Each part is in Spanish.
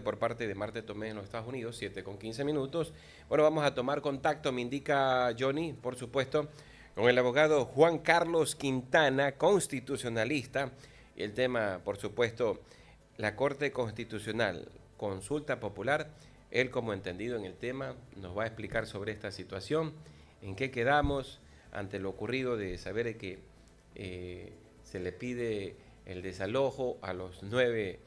por parte de Marte Tomé en los Estados Unidos, 7:15. Bueno, vamos a tomar contacto, me indica Johnny, por supuesto, con el abogado Juan Carlos Quintana, constitucionalista. Y el tema, por supuesto, la Corte Constitucional, consulta popular. Él, como entendido en el tema, nos va a explicar sobre esta situación, en qué quedamos ante lo ocurrido de saber que se le pide el desalojo a los 9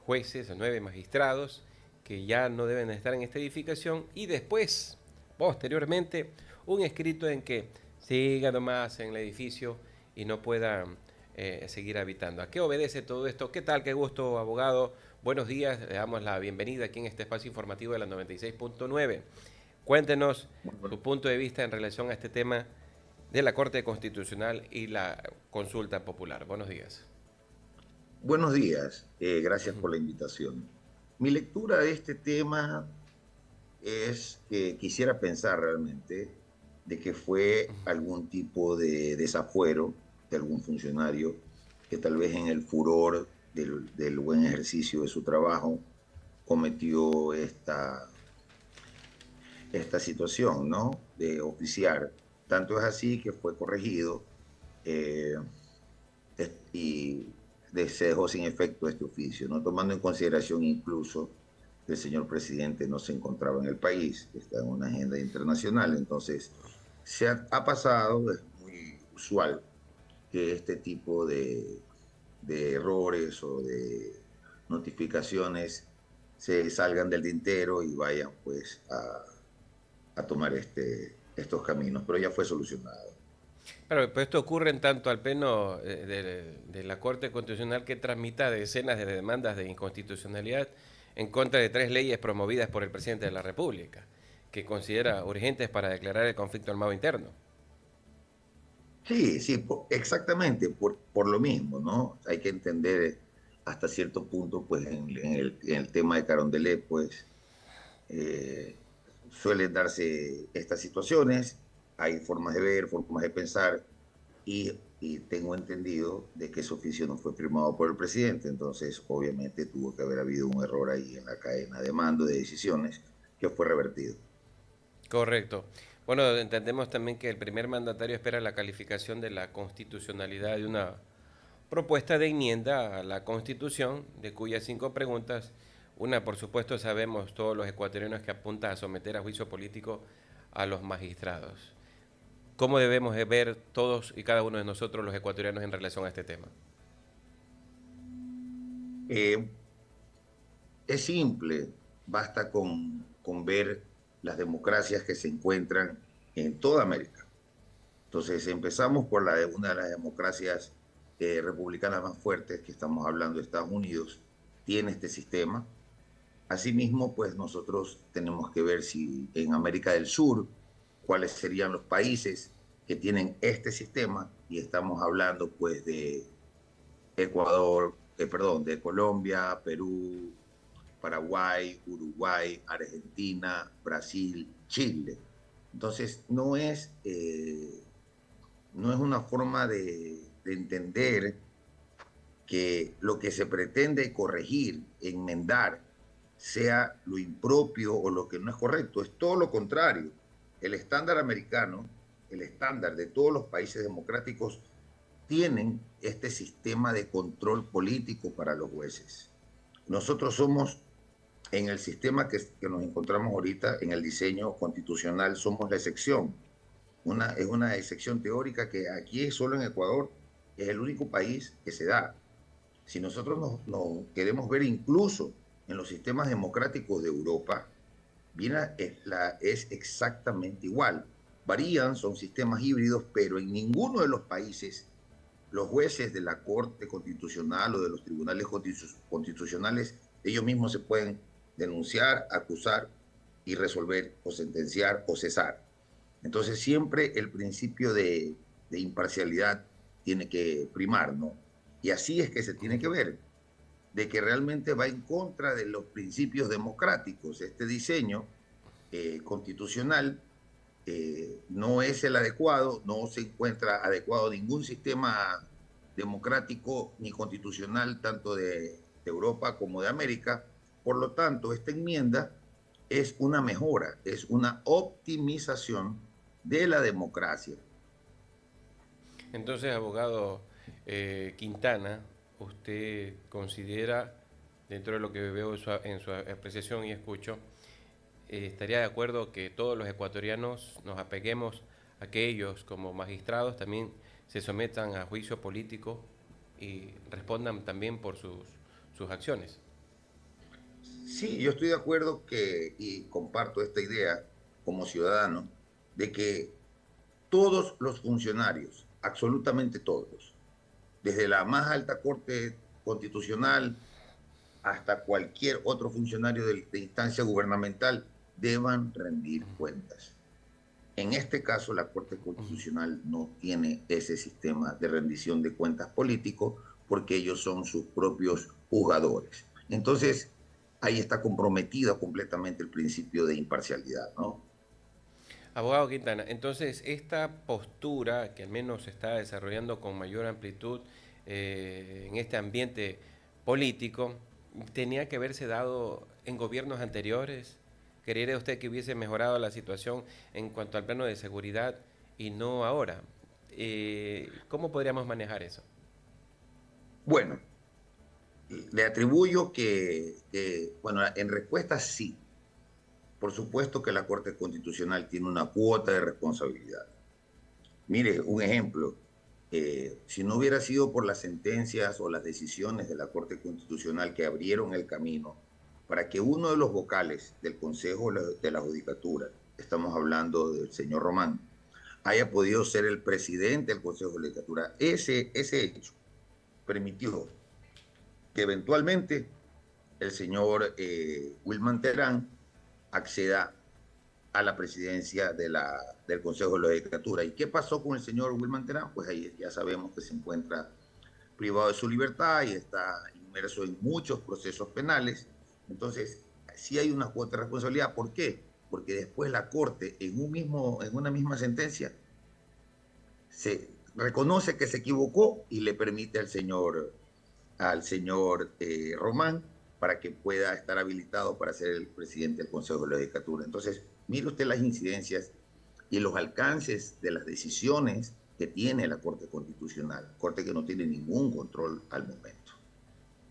jueces, a 9 magistrados que ya no deben estar en esta edificación, y después, posteriormente, un escrito en que siga nomás en el edificio y no puedan seguir habitando. ¿A qué obedece todo esto? ¿Qué tal? Qué gusto, abogado. Buenos días, le damos la bienvenida aquí en este espacio informativo de la 96.9. Cuéntenos Bueno, su punto de vista en relación a este tema de la Corte Constitucional y la consulta popular. Buenos días. buenos días, gracias por la invitación. Mi lectura de este tema es que quisiera pensar realmente de que fue algún tipo de desafuero de algún funcionario que tal vez en el furor del buen ejercicio de su trabajo cometió esta situación, ¿no? De oficiar. Tanto es así que fue corregido eh, y se dejó sin efecto este oficio, no tomando en consideración incluso que el señor presidente no se encontraba en el país, está en una agenda internacional. Entonces, ha pasado, es muy usual que este tipo de errores o de notificaciones se salgan del tintero y vayan pues a tomar estos caminos, pero ya fue solucionado. Claro, pues esto ocurre en tanto al Pleno de la Corte Constitucional, que tramita decenas de demandas de inconstitucionalidad en contra de 3 leyes promovidas por el presidente de la República, que considera urgentes para declarar el conflicto armado interno. Sí, sí, exactamente, por lo mismo, ¿no? Hay que entender hasta cierto punto, pues en el tema de Carondelet, pues eh, suelen darse estas situaciones, hay formas de ver, formas de pensar, y tengo entendido de que ese oficio no fue firmado por el presidente, entonces obviamente tuvo que haber habido un error ahí en la cadena de mando de decisiones que fue revertido. Correcto. Bueno, entendemos también que el primer mandatario espera la calificación de la constitucionalidad de una propuesta de enmienda a la Constitución, de cuyas 5 preguntas, una por supuesto sabemos todos los ecuatorianos, que apunta a someter a juicio político a los magistrados. ¿Cómo debemos de ver todos y cada uno de nosotros los ecuatorianos en relación a este tema? Eh, Es simple, basta con ver las democracias que se encuentran en toda América. Entonces, empezamos por una de las democracias republicanas más fuertes, que estamos hablando de Estados Unidos, tiene este sistema. Asimismo, pues nosotros tenemos que ver si en América del Sur, cuáles serían los países que tienen este sistema, y estamos hablando pues de Ecuador, perdón, de Colombia, Perú, Paraguay, Uruguay, Argentina, Brasil, Chile. Entonces, no es una forma de entender que lo que se pretende corregir, enmendar, sea lo impropio o lo que no es correcto. Es todo lo contrario. El estándar americano, el estándar de todos los países democráticos, tienen este sistema de control político para los jueces. Nosotros somos en el sistema que nos encontramos ahorita, en el diseño constitucional, somos la excepción. Es una excepción teórica que aquí, solo en Ecuador, es el único país que se da. Si nosotros nos queremos ver incluso en los sistemas democráticos de Europa, Viena es exactamente igual. Varían, son sistemas híbridos, pero en ninguno de los países los jueces de la Corte Constitucional o de los tribunales constitucionales, ellos mismos se pueden denunciar, acusar y resolver o sentenciar o cesar. Entonces siempre el principio de imparcialidad tiene que primar, ¿no? Y así es que se tiene que ver, de que realmente va en contra de los principios democráticos. Este diseño constitucional no es el adecuado, no se encuentra adecuado ningún sistema democrático ni constitucional, tanto de Europa como de América, Por lo tanto, esta enmienda es una mejora, es una optimización de la democracia. Entonces, abogado Quintana, ¿usted considera, dentro de lo que veo en su apreciación y escucho, estaría de acuerdo que todos los ecuatorianos nos apeguemos a que ellos, como magistrados, también se sometan a juicio político y respondan también por sus acciones? Sí, yo estoy de acuerdo y comparto esta idea como ciudadano, de que todos los funcionarios, absolutamente todos, desde la más alta Corte Constitucional hasta cualquier otro funcionario de instancia gubernamental, deban rendir cuentas. En este caso, la Corte Constitucional no tiene ese sistema de rendición de cuentas político porque ellos son sus propios juzgadores. Entonces, ahí está comprometido completamente el principio de imparcialidad, ¿no? Abogado Quintana, entonces esta postura que al menos se está desarrollando con mayor amplitud en este ambiente político, ¿tenía que haberse dado en gobiernos anteriores? ¿Quería usted que hubiese mejorado la situación en cuanto al plano de seguridad y no ahora? ¿Cómo podríamos manejar eso? Bueno, le atribuyo bueno, en respuesta sí. Por supuesto que la Corte Constitucional tiene una cuota de responsabilidad. Mire, un ejemplo, si no hubiera sido por las sentencias o las decisiones de la Corte Constitucional que abrieron el camino para que uno de los vocales del Consejo de la Judicatura, estamos hablando del señor Román, haya podido ser el presidente del Consejo de la Judicatura, ese hecho permitió que eventualmente el señor Wilman Terán acceda a la presidencia del Consejo de la Judicatura. ¿Y qué pasó con el señor Wilman Terán? Pues ahí ya sabemos que se encuentra privado de su libertad y está inmerso en muchos procesos penales. Entonces, sí hay una cuota de responsabilidad. ¿Por qué? Porque después la Corte, en una misma sentencia, se reconoce que se equivocó y le permite al señor Román para que pueda estar habilitado para ser el presidente del Consejo de la Judicatura. Entonces, mire usted las incidencias y los alcances de las decisiones que tiene la Corte Constitucional, Corte que no tiene ningún control al momento.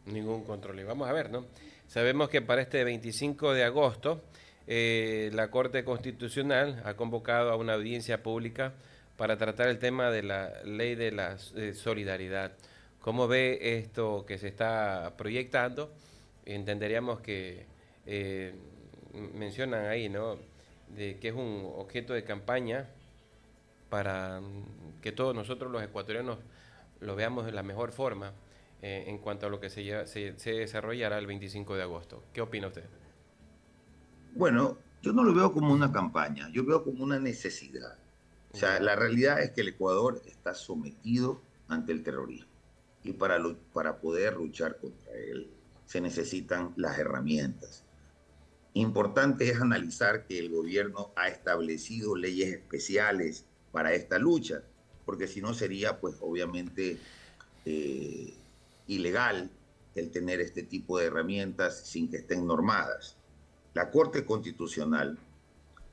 Ningún control. Y vamos a ver, ¿no? Sabemos que para este 25 de agosto la Corte Constitucional ha convocado a una audiencia pública para tratar el tema de la ley de la solidaridad. ¿Cómo ve esto que se está proyectando? Entenderíamos que mencionan ahí, ¿no? De que es un objeto de campaña para que todos nosotros los ecuatorianos lo veamos de la mejor forma en cuanto a lo que se desarrollará el 25 de agosto. ¿Qué opina usted? Bueno, yo no lo veo como una campaña, yo veo como una necesidad. O sea, Ya. la realidad es que el Ecuador está sometido ante el terrorismo y para poder luchar contra él se necesitan las herramientas. Importante es analizar que el gobierno ha establecido leyes especiales para esta lucha, porque si no sería, pues obviamente, eh, ilegal el tener este tipo de herramientas sin que estén normadas. La Corte Constitucional,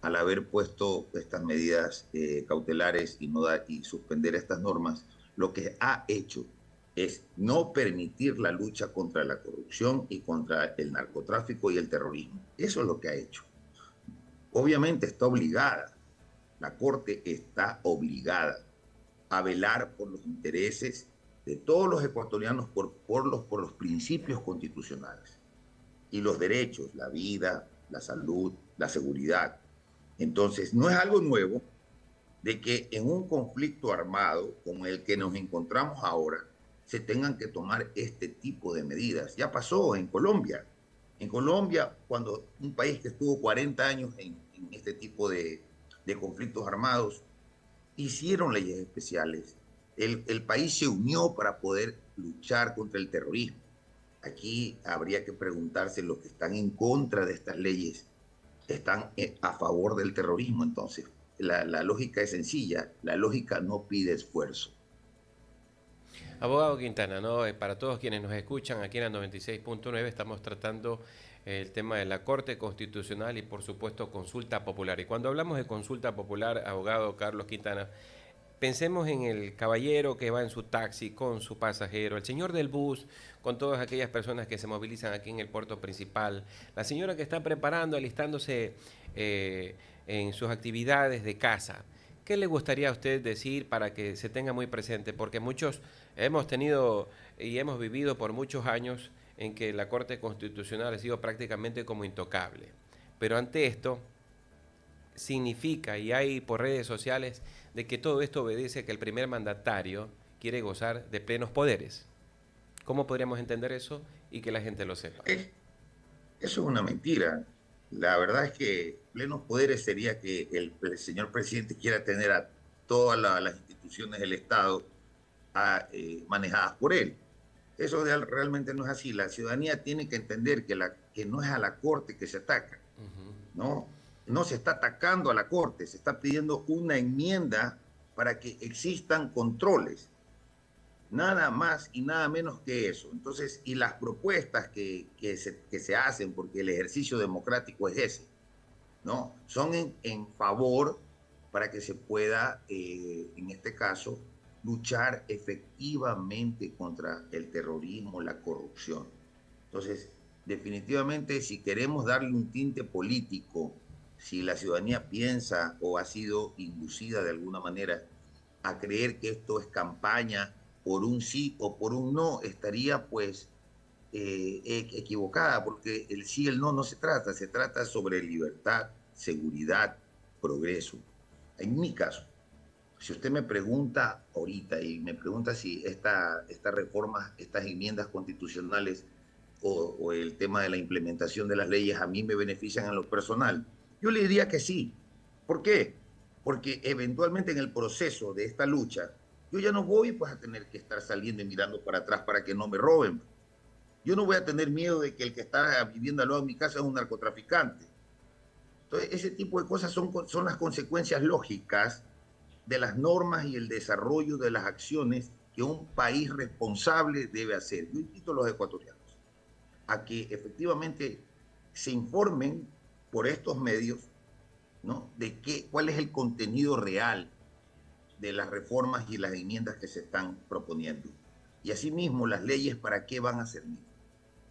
al haber puesto estas medidas cautelares y suspender estas normas, lo que ha hecho es no permitir la lucha contra la corrupción y contra el narcotráfico y el terrorismo. Eso es lo que ha hecho. Obviamente está obligada, la Corte está obligada a velar por los intereses de todos los ecuatorianos por los principios constitucionales y los derechos, la vida, la salud, la seguridad. Entonces, no es algo nuevo de que en un conflicto armado como el que nos encontramos ahora, se tengan que tomar este tipo de medidas. Ya pasó en Colombia. En Colombia, cuando un país que estuvo 40 años en este tipo de conflictos armados, hicieron leyes especiales. El país se unió para poder luchar contra el terrorismo. Aquí habría que preguntarse los que están en contra de estas leyes, están a favor del terrorismo. Entonces, la lógica es sencilla, la lógica no pide esfuerzo. Abogado Quintana, ¿no? Para todos quienes nos escuchan aquí en la 96.9 estamos tratando el tema de la Corte Constitucional y por supuesto consulta popular. Y cuando hablamos de consulta popular, abogado Carlos Quintana, pensemos en el caballero que va en su taxi con su pasajero, el señor del bus con todas aquellas personas que se movilizan aquí en el puerto principal, la señora que está preparando, alistándose en sus actividades de casa. ¿Qué le gustaría a usted decir para que se tenga muy presente? Porque muchos hemos tenido y hemos vivido por muchos años en que la Corte Constitucional ha sido prácticamente como intocable. Pero ante esto significa, y hay por redes sociales, de que todo esto obedece a que el primer mandatario quiere gozar de plenos poderes. ¿Cómo podríamos entender eso y que la gente lo sepa? Eso es una mentira. La verdad es que plenos poderes sería que el señor presidente quiera tener a todas las instituciones del Estado manejadas por él. Eso realmente no es así. La ciudadanía tiene que entender que no es a la Corte que se ataca, ¿no? No se está atacando a la Corte, se está pidiendo una enmienda para que existan controles. Nada más y nada menos que eso. Entonces, y las propuestas que se hacen, porque el ejercicio democrático es ese, ¿no? Son en favor para que se pueda, en este caso, luchar efectivamente contra el terrorismo, la corrupción. Entonces, definitivamente, si queremos darle un tinte político, si la ciudadanía piensa o ha sido inducida de alguna manera a creer que esto es campaña por un sí o por un no, estaría pues equivocada, porque el sí y el no no se trata sobre libertad, seguridad, progreso. En mi caso, si usted me pregunta ahorita y me pregunta si esta reforma, estas enmiendas constitucionales o el tema de la implementación de las leyes a mí me benefician en lo personal, yo le diría que sí. ¿Por qué? Porque eventualmente en el proceso de esta lucha, yo ya no voy pues a tener que estar saliendo y mirando para atrás para que no me roben. Yo no voy a tener miedo de que el que está viviendo al lado de mi casa es un narcotraficante. Entonces, ese tipo de cosas son las consecuencias lógicas de las normas y el desarrollo de las acciones que un país responsable debe hacer. Yo invito a los ecuatorianos a que efectivamente se informen por estos medios, ¿no?, de cuál es el contenido real de las reformas y las enmiendas que se están proponiendo. Y asimismo, las leyes para qué van a servir.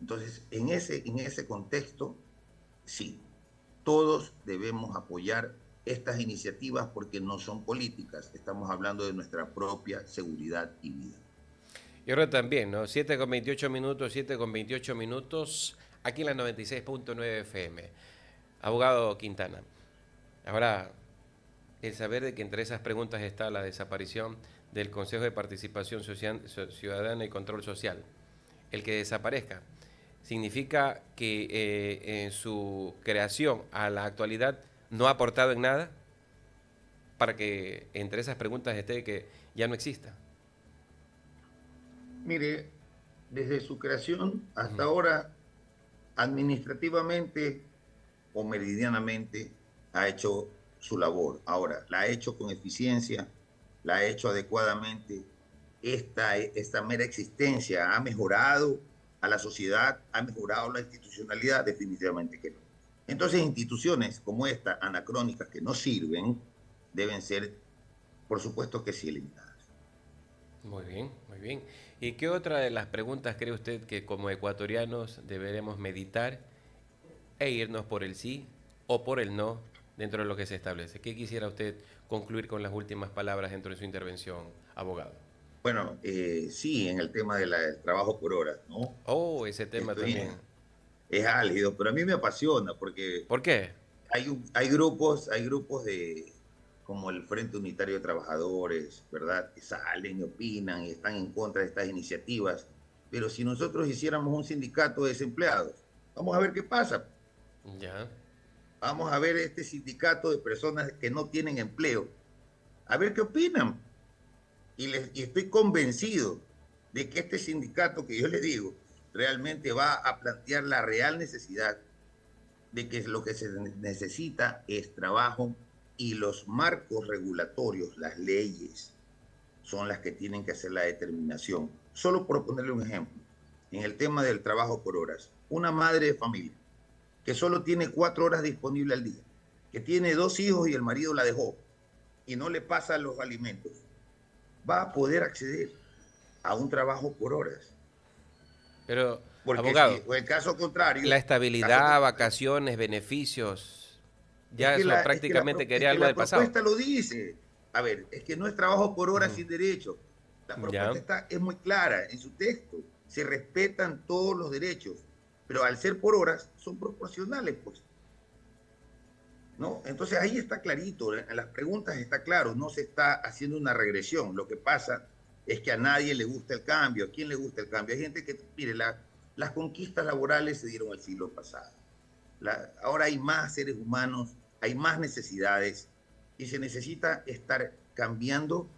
Entonces, en ese contexto, sí, todos debemos apoyar estas iniciativas porque no son políticas, estamos hablando de nuestra propia seguridad y vida. Y ahora también, ¿no? 7:28 minutos, 7:28 minutos, aquí en la 96.9 FM. Abogado Quintana, ahora el saber de que entre esas preguntas está la desaparición del Consejo de Participación Ciudadana y Control Social. El que desaparezca significa que en su creación a la actualidad no ha aportado en nada para que entre esas preguntas esté que ya no exista. Mire, desde su creación hasta ahora, administrativamente o meridianamente, ha hecho su labor. Ahora, la ha hecho con eficiencia, la ha hecho adecuadamente. Esta mera existencia ha mejorado a la sociedad, ha mejorado la institucionalidad, definitivamente que no. Entonces, instituciones como esta, anacrónicas, que no sirven, deben ser, por supuesto que sí, eliminadas. Muy bien, muy bien. ¿Y qué otra de las preguntas cree usted que como ecuatorianos deberemos meditar e irnos por el sí o por el no dentro de lo que se establece? ¿Qué quisiera usted concluir con las últimas palabras dentro de su intervención, abogado? Bueno, sí, en el tema del trabajo por horas, ¿no? Oh, ese tema también. Es álgido, pero a mí me apasiona porque ¿Por qué? hay grupos como el Frente Unitario de Trabajadores, ¿verdad?, que salen y opinan y están en contra de estas iniciativas. Pero si nosotros hiciéramos un sindicato de desempleados, vamos a ver qué pasa. Ya. Vamos a ver este sindicato de personas que no tienen empleo, a ver qué opinan. Y estoy convencido de que este sindicato que yo le digo realmente va a plantear la real necesidad de que lo que se necesita es trabajo y los marcos regulatorios, las leyes, son las que tienen que hacer la determinación. Solo por ponerle un ejemplo, en el tema del trabajo por horas, una madre de familia que solo tiene 4 horas disponibles al día, que tiene 2 hijos y el marido la dejó y no le pasan los alimentos, va a poder acceder a un trabajo por horas. Pero, Porque abogado, si o el caso contrario, la estabilidad, vacaciones, beneficios, es ya que eso es prácticamente quería que algo la del pasado. propuesta lo dice. A ver, es que no es trabajo por horas sin derecho. La Ya, propuesta es muy clara en su texto. Se respetan todos los derechos, pero al ser por horas son proporcionales, pues. ¿No? Entonces ahí está clarito, en las preguntas está claro, no se está haciendo una regresión. Lo que pasa es que a nadie le gusta el cambio. ¿A quién le gusta el cambio? Hay gente que, mire, las conquistas laborales se dieron el siglo pasado. Ahora hay más seres humanos, hay más necesidades y se necesita estar cambiando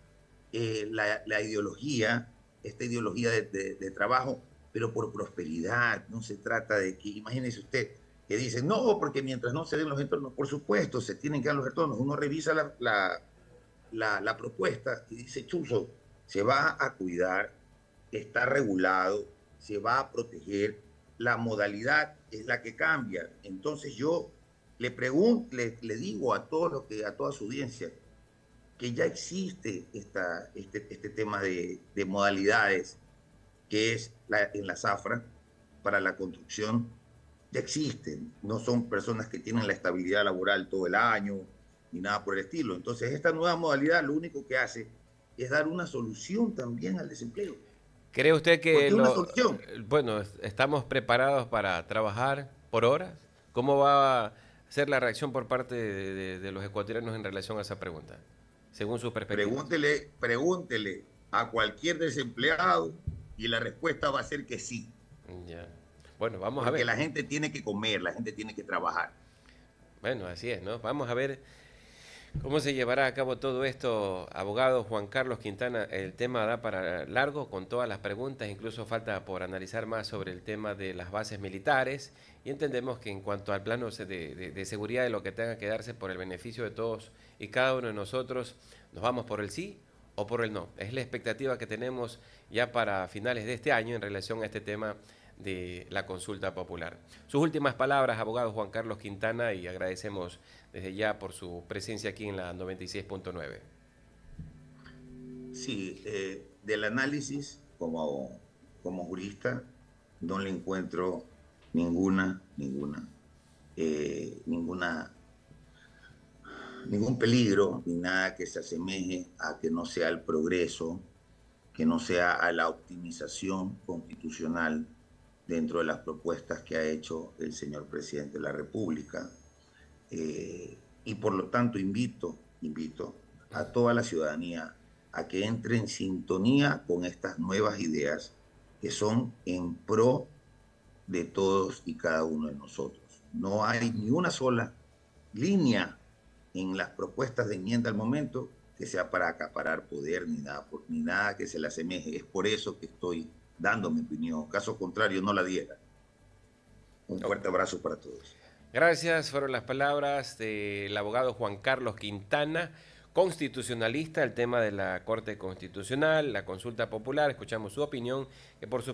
la ideología, esta ideología de trabajo, pero por prosperidad. No se trata de que, imagínese usted, que dicen, no, porque mientras no se den los retornos, por supuesto, se tienen que dar los retornos. Uno revisa la propuesta y dice, chuzo, se va a cuidar, está regulado, se va a proteger, la modalidad es la que cambia. Entonces yo le pregunto, le digo a todos a toda su audiencia, que ya existe este tema de modalidades, que es en la zafra para la construcción, ya existen, no son personas que tienen la estabilidad laboral todo el año, ni nada por el estilo. Entonces, esta nueva modalidad lo único que hace es dar una solución también al desempleo. ¿cree usted que Porque es una solución. bueno, estamos preparados para trabajar por horas? ¿Cómo va a ser la reacción por parte de los ecuatorianos en relación a esa pregunta, según sus perspectivas? Pregúntele a cualquier desempleado y la respuesta va a ser que sí. Ya. Bueno, vamos a Porque ver. la gente tiene que comer, la gente tiene que trabajar. Bueno, así es, ¿no? Vamos a ver cómo se llevará a cabo todo esto, abogado Juan Carlos Quintana. El tema da para largo con todas las preguntas, incluso falta por analizar más sobre el tema de las bases militares y entendemos que en cuanto al plano de seguridad de lo que tenga que darse por el beneficio de todos y cada uno de nosotros, nos vamos por el sí o por el no. Es la expectativa que tenemos ya para finales de este año en relación a este tema de la consulta popular. Sus últimas palabras, abogado Juan Carlos Quintana, y agradecemos desde ya por su presencia aquí en la 96.9. Sí, del análisis como jurista no le encuentro ningún peligro ni nada que se asemeje a que no sea el progreso, que no sea a la optimización constitucional dentro de las propuestas que ha hecho el señor presidente de la República. Y por lo tanto invito a toda la ciudadanía a que entre en sintonía con estas nuevas ideas que son en pro de todos y cada uno de nosotros. No hay ni una sola línea en las propuestas de enmienda al momento que sea para acaparar poder ni nada que se le asemeje. Es por eso que estoy dando mi opinión. Caso contrario, no la diera. Un fuerte abrazo para todos. Gracias, fueron las palabras del abogado Juan Carlos Quintana, constitucionalista, el tema de la Corte Constitucional, la consulta popular. Escuchamos su opinión, que por su